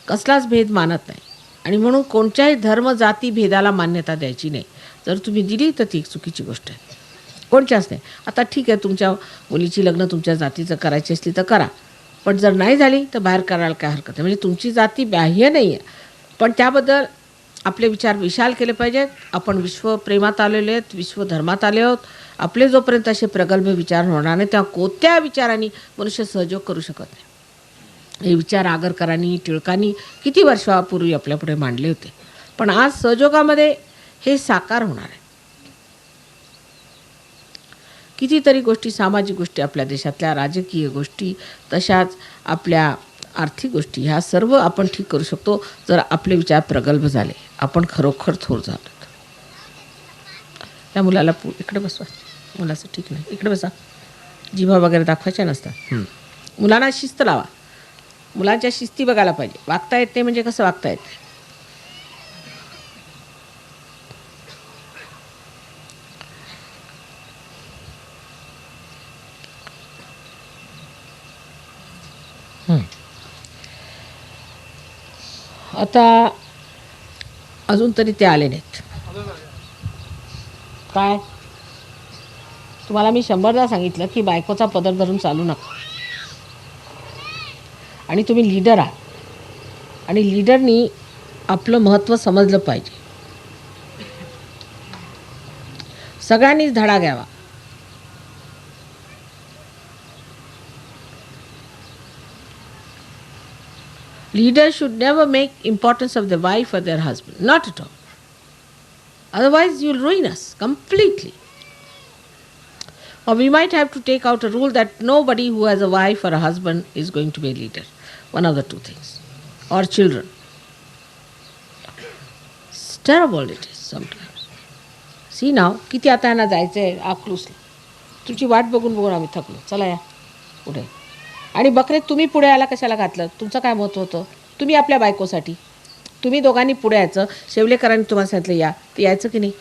कसलाच भेद मानत नाही आणि म्हणून कोणत्याही धर्म, जाती भेदाला मान्यता द्यायची नाही. जर तुम्ही दिली तर ती चुकीची गोष्ट आहे, कोणच्याच नाही. आता ठीक आहे, तुमच्या मुलीची लग्न तुमच्या जातीचं करायची असली तर करा, पण जर नाही झाली तर बाहेर करायला काय हरकत आहे. म्हणजे तुमची जाती बाह्य नाही आहे, पण त्याबद्दल आपले विचार विशाल केले पाहिजेत. आपण विश्वप्रेमात आलेले आहेत, विश्वधर्मात आले आहोत. आपले जोपर्यंत असे प्रगल्भ विचार होणार नाही तेव्हा कोणत्या विचारांनी मनुष्य सहयोग करू शकत नाही. हे विचार आगरकरांनी टिळकांनी किती वर्षापूर्वी आपल्यापुढे मांडले होते. पण आज सहयोगामध्ये हे साकार होणार आहे. कितीतरी गोष्टी, सामाजिक गोष्टी, आपल्या देशातल्या राजकीय गोष्टी, तशाच आपल्या आर्थिक गोष्टी, ह्या सर्व आपण ठीक करू शकतो जर आपले विचार प्रगल्भ झाले, आपण खरोखर थोर झालो. त्या मुलाला इकडे बसवा, मुलाचं ठीक नाही, इकडे बसा. जिभा वगैरे दाखवायच्या नसतात. मुलांना शिस्त लावा. मुलांच्या शिस्ती बघायला पाहिजे. वागता येत नाही म्हणजे कसं वागता येत. आता अजून तरी ते आले नाहीत. काय तुम्हाला मी 100दा सांगितलं की बायकोचा पदर धरून चालू नका. आणि तुम्ही लीडर आहात आणि लीडरनी आपलं महत्त्व समजलं पाहिजे. सगळ्यांनीच धडा घ्यावा. Leaders should never make importance of their wife or their husband. Not at all. Otherwise, you'll ruin us completely. Or we might have to take out a rule that nobody who has a wife or a husband is going to be a leader. One of the two things. Or children. It's terrible it is sometimes. See now, किती आता यांना जायचं आहे अकलूसला. तुमची वाट बघून बघून आम्ही थकलो. चला या पुढे. आणि बकरे तुम्ही पुढे यायला कशाला घातलं? तुमचं काय मत होतं? तुम्ही आपल्या बायकोसाठी, तुम्ही दोघांनी पुढे यायचं. शेवलेकरांनी तुम्हाला सांगितलं या, ते यायचं की नाही?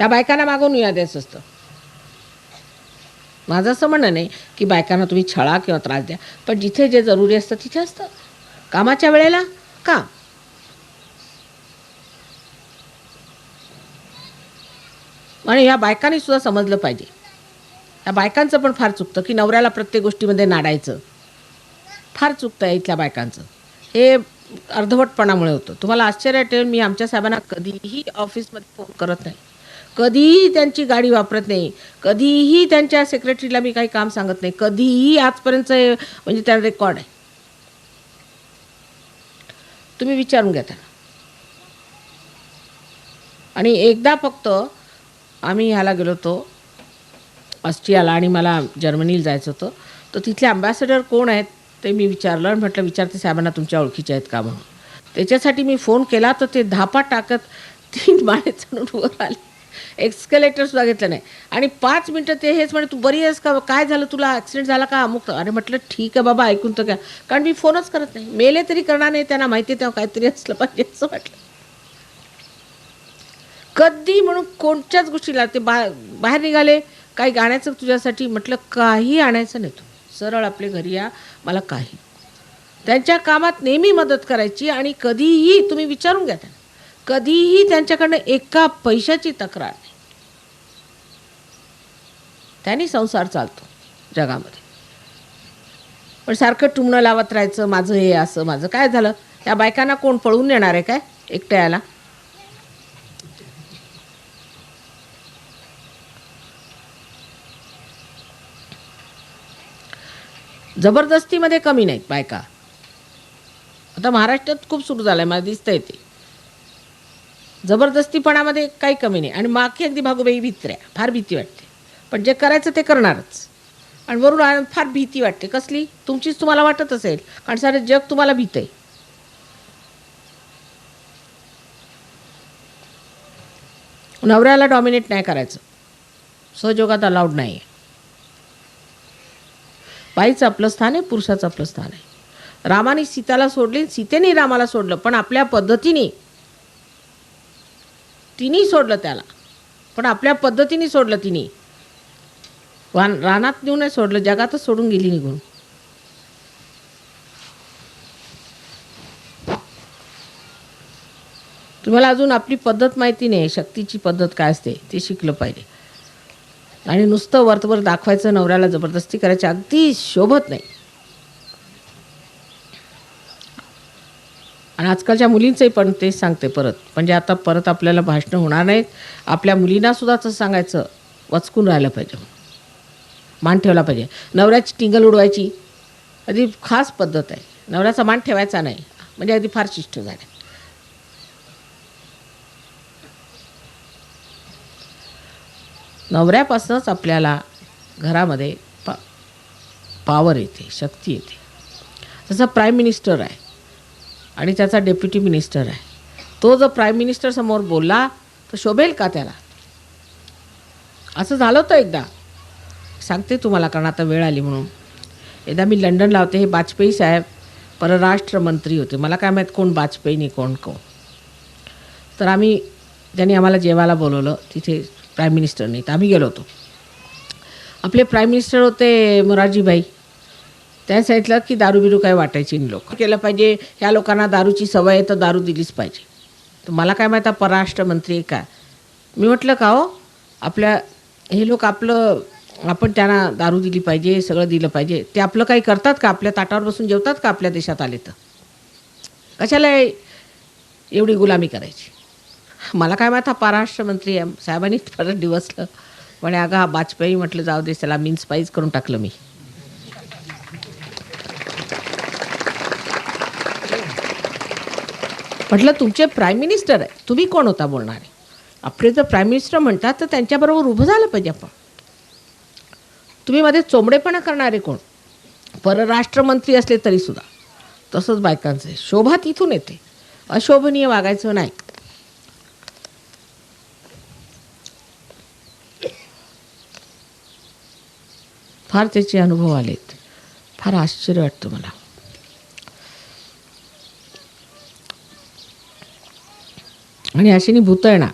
या बायकांना मागून या द्यायचं असतं. माझं असं म्हणणं नाही की बायकांना तुम्ही छळा किंवा त्रास द्या, पण जिथे जे जरुरी असतं तिथे असतं. कामाच्या वेळेला काम. आणि ह्या बायकांनी सुद्धा समजलं पाहिजे. ह्या बायकांचं पण फार चुकतं की नवऱ्याला प्रत्येक गोष्टीमध्ये नाडायचं. फार चुकतं आहे इथल्या बायकांचं. हे अर्धवटपणामुळे होतं. तुम्हाला आश्चर्य वाटेल, मी आमच्या साहेबांना कधीही ऑफिसमध्ये फोन करत नाही, कधीही त्यांची गाडी वापरत नाही, कधीही त्यांच्या सेक्रेटरीला मी काही काम सांगत नाही, कधीही आजपर्यंत. म्हणजे त्या रेकॉर्ड आहे, तुम्ही विचारून घ्या त्यांना. आणि एकदा फक्त आम्ही ह्याला गेलो होतो ऑस्ट्रियाला आणि मला जर्मनीला जायचं होतं. तर तिथले अँबॅसेडर कोण आहेत ते मी विचारलं आणि म्हटलं विचारते साहेबांना तुमच्या ओळखीचे आहेत का म्हणून. त्याच्यासाठी मी फोन केला तर ते धापा टाकत 3 माळे चढून वर आले. एक्स्केलेटरसुद्धा घेतलं नाही. आणि 5 मिनटं ते हेच म्हणे तू बरी आहेस का, काय झालं तुला, ॲक्सिडेंट झाला का, अमुक. अरे म्हटलं ठीक आहे बाबा, ऐकून तर काय. कारण मी फोनच करत नाही. मेले तरी करणार नाही, त्यांना माहिती आहे तेव्हा काहीतरी असलं पाहिजे असं वाटलं. कधी म्हणून कोणत्याच गोष्टीला ते बाहेर निघाले, काही गाण्याचं तुझ्यासाठी, म्हटलं काही आणायचं नाही, तू सरळ आपले घरी या, मला काही. त्यांच्या कामात नेहमी मदत करायची. आणि कधीही तुम्ही विचारून घ्या त्यांना, कधीही त्यांच्याकडनं एका पैशाची तक्रार नाही. त्यांनी संसार चालतो जगामध्ये. पण सारखं टुमणं लावत राहायचं, माझं हे असं, माझं काय झालं. या बायकांना कोण पळून नेणार आहे काय एकट्या याला? जबरदस्तीमध्ये कमी नाहीत बायका. आता महाराष्ट्रात खूप सुरू झालं आहे, मला दिसतं आहे ते. जबरदस्तीपणामध्ये काही कमी नाही. आणि माकी अगदी भागोबाई भित्र्या, फार भीती वाटते. पण जे करायचं ते करणारच. आणि वरून फार भीती वाटते. कसली? तुमचीच तुम्हाला वाटत असेल, कारण सारं जग तुम्हाला भीत आहे. नवऱ्याला डॉमिनेट नाही करायचं, सहयोगात अलाउड नाही आहे. बाईचं आपलं स्थान आहे, पुरुषाचं आपलं स्थान आहे. रामाने सीताला सोडली, सीतेने रामाला सोडलं, पण आपल्या पद्धतीने. तिने सोडलं त्याला, पण आपल्या पद्धतीने सोडलं तिने. रानात नेऊन नाही सोडलं, जगातच सोडून गेली निघून. तुम्हाला अजून आपली पद्धत माहिती नाही, शक्तीची पद्धत काय असते ते शिकलं पाहिजे. आणि नुसतं वरतवर दाखवायचं, नवऱ्याला जबरदस्ती करायची अगदी शोभत नाही. आणि आजकालच्या मुलींचंही पण तेच सांगते परत, म्हणजे आता परत आपल्याला भाषणं होणार नाहीत. आपल्या मुलींना सुद्धा तसं सांगायचं, वचकून राहायला पाहिजे. मान ठेवला पाहिजे. नवऱ्याची टिंगल उडवायची अगदी खास पद्धत आहे. नवऱ्याचा मान ठेवायचा नाही म्हणजे अगदी फार शिष्ट झाले. नवऱ्यापासूनच आपल्याला घरामध्ये पॉवर येते, शक्ती येते. जसं प्राईम मिनिस्टर आहे आणि त्याचा डेप्युटी मिनिस्टर आहे. तो जर प्राईम मिनिस्टर समोर बोलला तर शोभेल का त्याला? असं झालं होतं एकदा, सांगते तुम्हाला कारण आता वेळ आली म्हणून. एकदा मी लंडनला होते. हे वाजपेयी साहेब परराष्ट्र मंत्री होते. मला काय माहीत कोण वाजपेयी नाही कोण. तर त्यांनी आम्हाला जेवायला बोलवलं तिथे प्राईम मिनिस्टरनी. तर आम्ही गेलो होतो. आपले प्राईम मिनिस्टर होते मोरारजीभाई. त्या सांगितलं की दारू बिरू काय वाटायची नाही. लोक केलं पाहिजे, ह्या लोकांना दारूची सवय आहे तर दारू दिलीच पाहिजे. तर मला काय माहीत परराष्ट्र मंत्री काय. मी म्हटलं का हो, हे लोक आपण त्यांना दारू दिली पाहिजे, सगळं दिलं पाहिजे. ते आपलं काही करतात का? आपल्या ताटावर बसून जेवतात का आपल्या देशात आले तर? कशाला एवढी गुलामी करायची? मला काय माहीत परराष्ट्र मंत्री आहे. साहेबांनी परत दिवसलं म्हणे अगं हा वाजपेयी. म्हटलं जाऊ दे, त्याला मिन्सपाईज करून टाकलं मी. म्हटलं तुमचे प्राईम मिनिस्टर आहे, तुम्ही कोण होता बोलणारे? आपले जर प्राईम मिनिस्टर म्हणतात तर त्यांच्याबरोबर उभं झालं पाहिजे आपण. तुम्ही मध्ये चोंबडेपणा करणारे कोण? परराष्ट्रमंत्री असले तरीसुद्धा. तसंच बायकांचं आहे. शोभा तिथून येते, अशोभनीय वागायचं नाही. फार त्याचे अनुभव आलेत. फार आश्चर्य वाटतं मला. आणि अशाने भूतं येणार.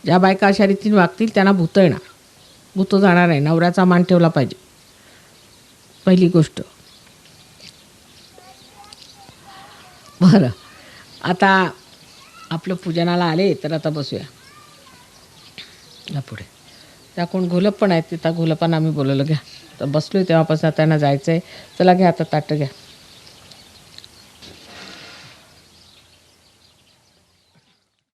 ज्या बायका अशा रीतीने वागतील त्यांना भूतं येणार. भूतं जाणार नाही. नवऱ्याचा मान ठेवला पाहिजे, पहिली गोष्ट. बरं, आता आपलं पूजनाला आले तर आता बसूया या पुढे. त्या कोण घोलप पण आहेत, त्या घोलपांना आम्ही बोलवलं. घ्या. तर बसलो तेव्हापासून त्यांना जायचं आहे. चला घ्या आता ताटं घ्या.